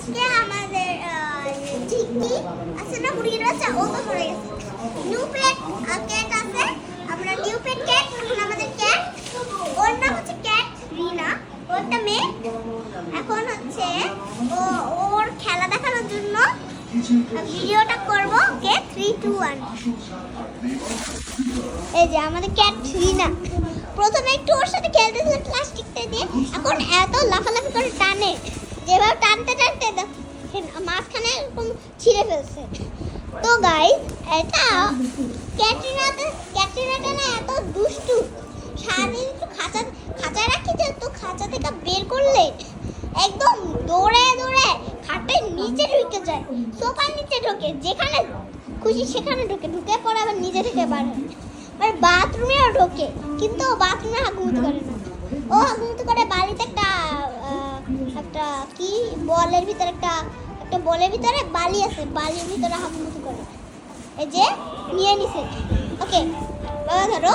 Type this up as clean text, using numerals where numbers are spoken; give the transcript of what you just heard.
আজকে আমাদের টিকি আছে না মুরগির বাচ্চা, ও তো মরে গেছে। নিউ পেট ক্যাট আছে, আমরা নিউ পেট ক্যাট। এখন আমাদের ক্যাট, ওর নাম হচ্ছে ক্যাট রিনা, ওরটা মেয়ে। এখন হচ্ছে ওর খেলা দেখানোর জন্য ভিডিওটা করব। ওকে 3 2 1। এই যে আমাদের ক্যাট রিনা। প্রথমে একটু ওর সাথে খেলতেছিল প্লাস্টিকটা দিয়ে, এখন এত লাফালাফি করে টানে, যেভাবে টানতে টানতে মাঝখানে এরকম ছিঁড়ে ফেলছে। তো গাইস, এটা ক্যাটরিনাটা না এত দুষ্টু, সারাদিন একটু খাঁচায় রাখি, তো খাঁচা থেকে বের করলে একদম দৌড়ে দৌড়ে খাটের নিচে ঢুকে যায়, সোফার নিচে ঢোকে, যেখানে খুশি সেখানে ঢুকে পড়ে আবার নিজে থেকে বার হয়। আর বাথরুমেও ঢোকে, কিন্তু ও বাথরুমে হাগুমুতি করে না, ও হাগুমুতি করে বাড়িতে একটা কি বলের ভিতরে একটা বলের ভিতরে বালি আছে, বালির ভিতরে হাগুমুতি করে। এই যে নিয়ে নিছে। ওকে বাবা ধরো।